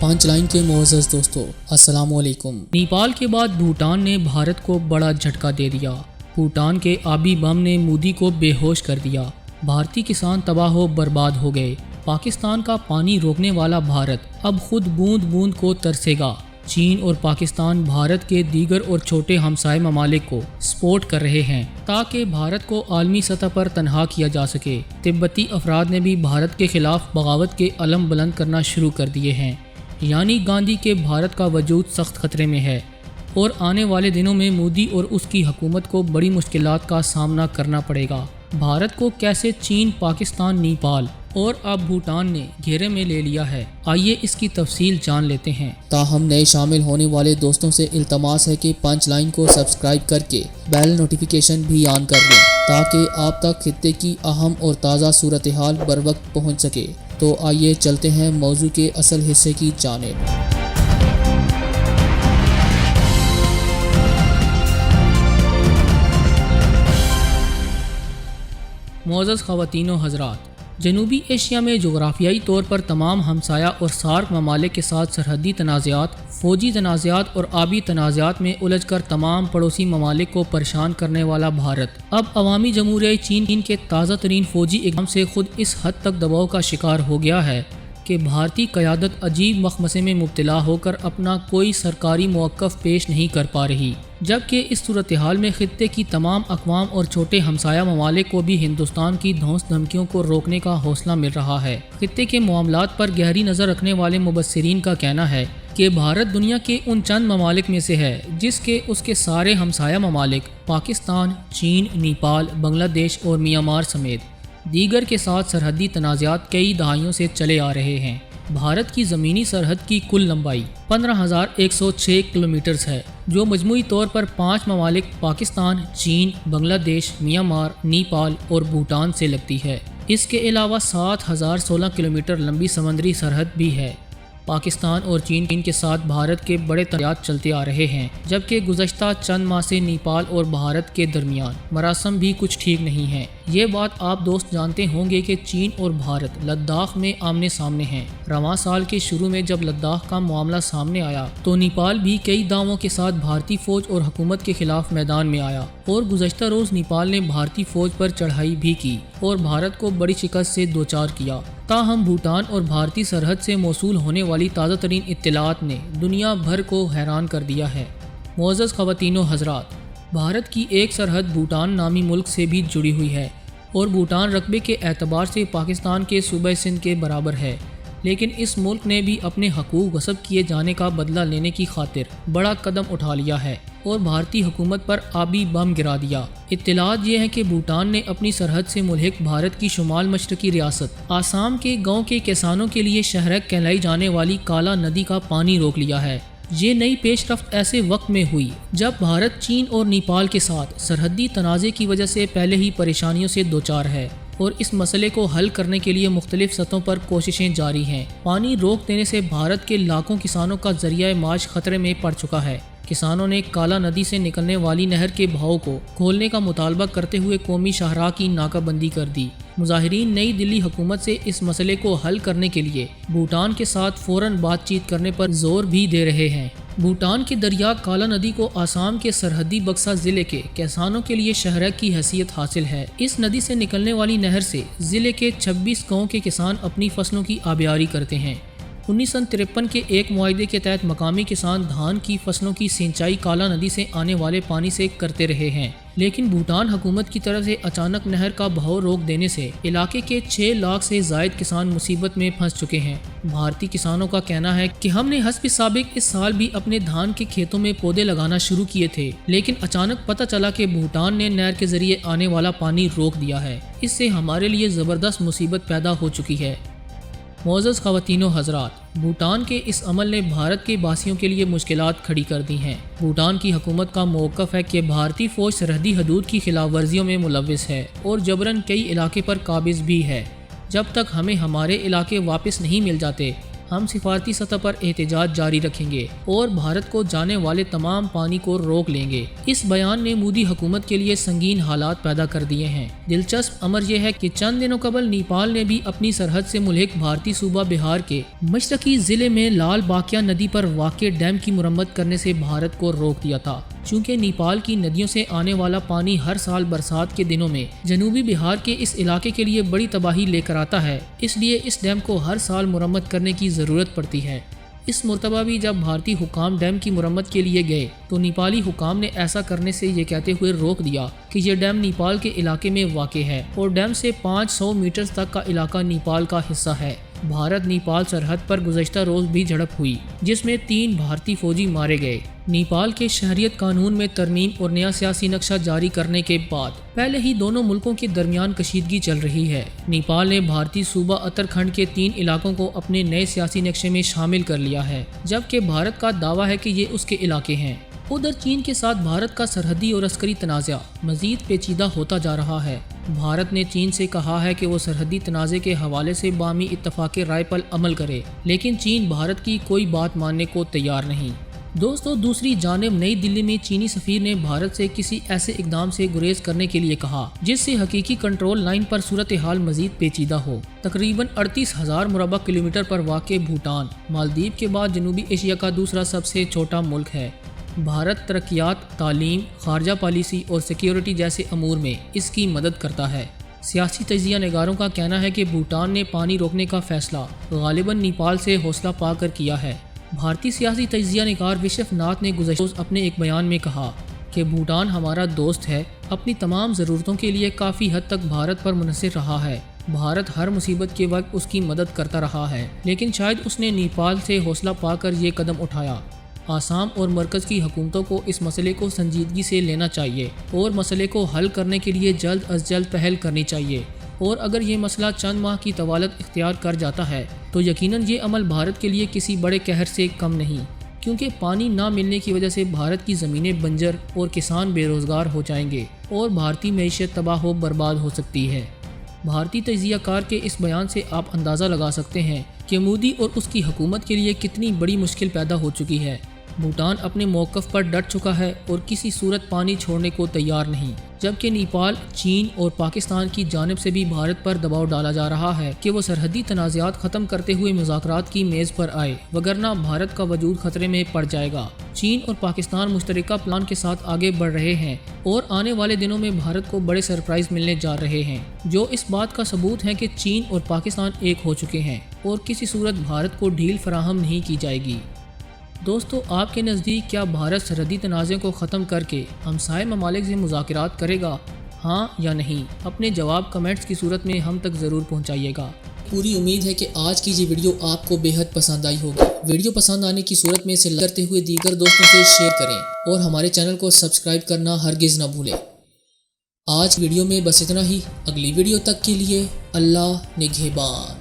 پانچ لائن کے معزز دوستو، السلام علیکم۔ نیپال کے بعد بھوٹان نے بھارت کو بڑا جھٹکا دے دیا۔ بھوٹان کے آبی بم نے مودی کو بے ہوش کر دیا۔ بھارتی کسان تباہ و برباد ہو گئے۔ پاکستان کا پانی روکنے والا بھارت اب خود بوند بوند کو ترسے گا۔ چین اور پاکستان بھارت کے دیگر اور چھوٹے ہمسائے ممالک کو سپورٹ کر رہے ہیں تاکہ بھارت کو عالمی سطح پر تنہا کیا جا سکے۔ تبتی افراد نے بھی بھارت کے خلاف بغاوت کے علم بلند کرنا شروع کر دیے ہیں، یعنی گاندھی کے بھارت کا وجود سخت خطرے میں ہے اور آنے والے دنوں میں مودی اور اس کی حکومت کو بڑی مشکلات کا سامنا کرنا پڑے گا۔ بھارت کو کیسے چین، پاکستان، نیپال اور اب بھوٹان نے گھیرے میں لے لیا ہے، آئیے اس کی تفصیل جان لیتے ہیں۔ تاہم نئے شامل ہونے والے دوستوں سے التماس ہے کہ پانچ لائن کو سبسکرائب کر کے بیل نوٹیفیکیشن بھی آن کر لیں تاکہ آپ تک خطے کی اہم اور تازہ صورتحال بر وقت پہنچ سکے۔ تو آئیے چلتے ہیں موضوع کے اصل حصے کی جانب۔ معزز خواتین و حضرات، جنوبی ایشیا میں جغرافیائی طور پر تمام ہمسایہ اور سارک ممالک کے ساتھ سرحدی تنازعات، فوجی تنازعات اور آبی تنازعات میں الجھ کر تمام پڑوسی ممالک کو پریشان کرنے والا بھارت اب عوامی جمہوریہ چین کے تازہ ترین فوجی اقدام سے خود اس حد تک دباؤ کا شکار ہو گیا ہے کہ بھارتی قیادت عجیب مخمصے میں مبتلا ہو کر اپنا کوئی سرکاری موقف پیش نہیں کر پا رہی، جبکہ اس صورتحال میں خطے کی تمام اقوام اور چھوٹے ہمسایہ ممالک کو بھی ہندوستان کی دھونس دھمکیوں کو روکنے کا حوصلہ مل رہا ہے۔ خطے کے معاملات پر گہری نظر رکھنے والے مبصرین کا کہنا ہے کہ بھارت دنیا کے ان چند ممالک میں سے ہے جس کے اس کے سارے ہمسایہ ممالک پاکستان، چین، نیپال، بنگلہ دیش اور میانمار سمیت دیگر کے ساتھ سرحدی تنازعات کئی دہائیوں سے چلے آ رہے ہیں۔ بھارت کی زمینی سرحد کی کل لمبائی 15,106 کلومیٹرز ہے، جو مجموعی طور پر 5 ممالک پاکستان، چین، بنگلہ دیش، میانمار، نیپال اور بھوٹان سے لگتی ہے۔ اس کے علاوہ 7,016 کلومیٹر لمبی سمندری سرحد بھی ہے۔ پاکستان اور چین کے ساتھ بھارت کے بڑے تنازعات چلتے آ رہے ہیں، جبکہ گزشتہ چند ماہ سے نیپال اور بھارت کے درمیان مراسم بھی کچھ ٹھیک نہیں ہیں۔ یہ بات آپ دوست جانتے ہوں گے کہ چین اور بھارت لداخ میں آمنے سامنے ہیں۔ رواں سال کے شروع میں جب لداخ کا معاملہ سامنے آیا تو نیپال بھی کئی دعووں کے ساتھ بھارتی فوج اور حکومت کے خلاف میدان میں آیا اور گزشتہ روز نیپال نے بھارتی فوج پر چڑھائی بھی کی اور بھارت کو بڑی شکست سے دوچار کیا۔ تاہم بھوٹان اور بھارتی سرحد سے موصول ہونے والی تازہ ترین اطلاعات نے دنیا بھر کو حیران کر دیا ہے۔ معزز خواتین و حضرات، بھارت کی ایک سرحد بھوٹان نامی ملک سے بھی جڑی ہوئی ہے اور بھوٹان رقبے کے اعتبار سے پاکستان کے صوبہ سندھ کے برابر ہے، لیکن اس ملک نے بھی اپنے حقوق غصب کیے جانے کا بدلہ لینے کی خاطر بڑا قدم اٹھا لیا ہے اور بھارتی حکومت پر آبی بم گرا دیا۔ اطلاعات یہ ہیں کہ بھوٹان نے اپنی سرحد سے ملحق بھارت کی شمال مشرقی ریاست آسام کے گاؤں کے کسانوں کے لیے شہرک کہلائی جانے والی کالا ندی کا پانی روک لیا ہے۔ یہ نئی پیش رفت ایسے وقت میں ہوئی جب بھارت چین اور نیپال کے ساتھ سرحدی تنازع کی وجہ سے پہلے ہی پریشانیوں سے دوچار ہے اور اس مسئلے کو حل کرنے کے لیے مختلف سطحوں پر کوششیں جاری ہیں۔ پانی روک دینے سے بھارت کے لاکھوں کسانوں کا ذریعہ معاش خطرے میں پڑ چکا ہے۔ کسانوں نے کالا ندی سے نکلنے والی نہر کے بہاؤ کو کھولنے کا مطالبہ کرتے ہوئے قومی شاہراہ کی ناکہ بندی کر دی۔ مظاہرین نئی دلی حکومت سے اس مسئلے کو حل کرنے کے لیے بھوٹان کے ساتھ فوراً بات چیت کرنے پر زور بھی دے رہے ہیں۔ بھوٹان کی دریا کالا ندی کو آسام کے سرحدی بکسا ضلع کے کسانوں کے لیے شہرک کی حیثیت حاصل ہے۔ اس ندی سے نکلنے والی نہر سے ضلع کے 26 گاؤں کے کسان اپنی فصلوں کی آبیاری کرتے ہیں۔ 1953 کے ایک معاہدے کے تحت مقامی کسان دھان کی فصلوں کی سینچائی کالا ندی سے آنے والے پانی سے کرتے رہے ہیں، لیکن بھوٹان حکومت کی طرف سے اچانک نہر کا بہاؤ روک دینے سے علاقے کے 6 لاکھ سے زائد کسان مصیبت میں پھنس چکے ہیں۔ بھارتی کسانوں کا کہنا ہے کہ ہم نے حسب سابق اس سال بھی اپنے دھان کے کھیتوں میں پودے لگانا شروع کیے تھے، لیکن اچانک پتہ چلا کہ بھوٹان نے نہر کے ذریعے آنے والا پانی روک دیا ہے۔ اس سے ہمارے لیے زبردست مصیبت پیدا ہو چکی ہے۔ معزز خواتین و حضرات، بھوٹان کے اس عمل نے بھارت کے باسیوں کے لیے مشکلات کھڑی کر دی ہیں۔ بھوٹان کی حکومت کا موقف ہے کہ بھارتی فوج سرحدی حدود کی خلاف ورزیوں میں ملوث ہے اور جبراً کئی علاقے پر قابض بھی ہے۔ جب تک ہمیں ہمارے علاقے واپس نہیں مل جاتے ہم سفارتی سطح پر احتجاج جاری رکھیں گے اور بھارت کو جانے والے تمام پانی کو روک لیں گے۔ اس بیان نے مودی حکومت کے لیے سنگین حالات پیدا کر دیے ہیں۔ دلچسپ امر یہ ہے کہ چند دنوں قبل نیپال نے بھی اپنی سرحد سے ملحق بھارتی صوبہ بہار کے مشرقی ضلع میں لال باقیہ ندی پر واقع ڈیم کی مرمت کرنے سے بھارت کو روک دیا تھا، چونکہ نیپال کی ندیوں سے آنے والا پانی ہر سال برسات کے دنوں میں جنوبی بہار کے اس علاقے کے لیے بڑی تباہی لے کر آتا ہے، اس لیے اس ڈیم کو ہر سال مرمت کرنے کی ضرورت پڑتی ہے۔ اس مرتبہ بھی جب بھارتی حکام ڈیم کی مرمت کے لیے گئے تو نیپالی حکام نے ایسا کرنے سے یہ کہتے ہوئے روک دیا کہ یہ ڈیم نیپال کے علاقے میں واقع ہے اور ڈیم سے 500 میٹر تک کا علاقہ نیپال کا حصہ ہے۔ بھارت نیپال سرحد پر گزشتہ روز بھی جھڑپ ہوئی جس میں 3 بھارتی فوجی مارے گئے۔ نیپال کے شہریت قانون میں ترمیم اور نیا سیاسی نقشہ جاری کرنے کے بعد پہلے ہی دونوں ملکوں کے درمیان کشیدگی چل رہی ہے۔ نیپال نے بھارتی صوبہ اترکھنڈ کے 3 علاقوں کو اپنے نئے سیاسی نقشے میں شامل کر لیا ہے، جبکہ بھارت کا دعویٰ ہے کہ یہ اس کے علاقے ہیں۔ ادھر چین کے ساتھ بھارت کا سرحدی اور عسکری تنازع مزید پیچیدہ ہوتا جا رہا ہے۔ بھارت نے چین سے کہا ہے کہ وہ سرحدی تنازع کے حوالے سے باہمی اتفاق رائے پر عمل کرے، لیکن چین بھارت کی کوئی بات ماننے کو تیار نہیں۔ دوستو، دوسری جانب نئی دلی میں چینی سفیر نے بھارت سے کسی ایسے اقدام سے گریز کرنے کے لیے کہا جس سے حقیقی کنٹرول لائن پر صورتحال مزید پیچیدہ ہو۔ تقریباً 38,000 مربع کلومیٹر پر واقع بھوٹان مالدیپ کے بعد جنوبی ایشیا کا دوسرا سب سے چھوٹا ملک ہے۔ بھارت ترقیات، تعلیم، خارجہ پالیسی اور سیکیورٹی جیسے امور میں اس کی مدد کرتا ہے۔ سیاسی تجزیہ نگاروں کا کہنا ہے کہ بھوٹان نے پانی روکنے کا فیصلہ غالباً نیپال سے حوصلہ پا کر کیا ہے۔ بھارتی سیاسی تجزیہ نگار وشو ناتھ نے گزشتہ روز اپنے ایک بیان میں کہا کہ بھوٹان ہمارا دوست ہے، اپنی تمام ضرورتوں کے لیے کافی حد تک بھارت پر منحصر رہا ہے۔ بھارت ہر مصیبت کے وقت اس کی مدد کرتا رہا ہے، لیکن شاید اس نے نیپال سے حوصلہ پا کر یہ قدم اٹھایا۔ آسام اور مرکز کی حکومتوں کو اس مسئلے کو سنجیدگی سے لینا چاہیے اور مسئلے کو حل کرنے کے لیے جلد از جلد پہل کرنی چاہیے، اور اگر یہ مسئلہ چند ماہ کی طوالت اختیار کر جاتا ہے تو یقیناً یہ عمل بھارت کے لیے کسی بڑے قہر سے کم نہیں، کیونکہ پانی نہ ملنے کی وجہ سے بھارت کی زمینیں بنجر اور کسان بے روزگار ہو جائیں گے اور بھارتی معیشت تباہ و برباد ہو سکتی ہے۔ بھارتی تجزیہ کار کے اس بیان سے آپ اندازہ لگا سکتے ہیں کہ مودی اور اس کی حکومت کے لیے کتنی بڑی مشکل پیدا ہو چکی ہے۔ بھوٹان اپنے موقف پر ڈٹ چکا ہے اور کسی صورت پانی چھوڑنے کو تیار نہیں، جبکہ نیپال، چین اور پاکستان کی جانب سے بھی بھارت پر دباؤ ڈالا جا رہا ہے کہ وہ سرحدی تنازعات ختم کرتے ہوئے مذاکرات کی میز پر آئے، وگرنہ بھارت کا وجود خطرے میں پڑ جائے گا۔ چین اور پاکستان مشترکہ پلان کے ساتھ آگے بڑھ رہے ہیں اور آنے والے دنوں میں بھارت کو بڑے سرپرائز ملنے جا رہے ہیں، جو اس بات کا ثبوت ہے کہ چین اور پاکستان ایک ہو چکے ہیں اور کسی صورت بھارت کو ڈھیل فراہم نہیں کی جائے گی۔ دوستو، آپ کے نزدیک کیا بھارت سرحدی تنازع کو ختم کر کے ہمسائے ممالک سے مذاکرات کرے گا، ہاں یا نہیں؟ اپنے جواب کمنٹس کی صورت میں ہم تک ضرور پہنچائیے گا۔ پوری امید ہے کہ آج کی یہ ویڈیو آپ کو بے حد پسند آئی ہوگی۔ ویڈیو پسند آنے کی صورت میں اسے لائک کرتے ہوئے دیگر دوستوں سے شیئر کریں اور ہمارے چینل کو سبسکرائب کرنا ہرگز نہ بھولیں۔ آج ویڈیو میں بس اتنا ہی، اگلی ویڈیو تک کے لیے اللہ نگہبان۔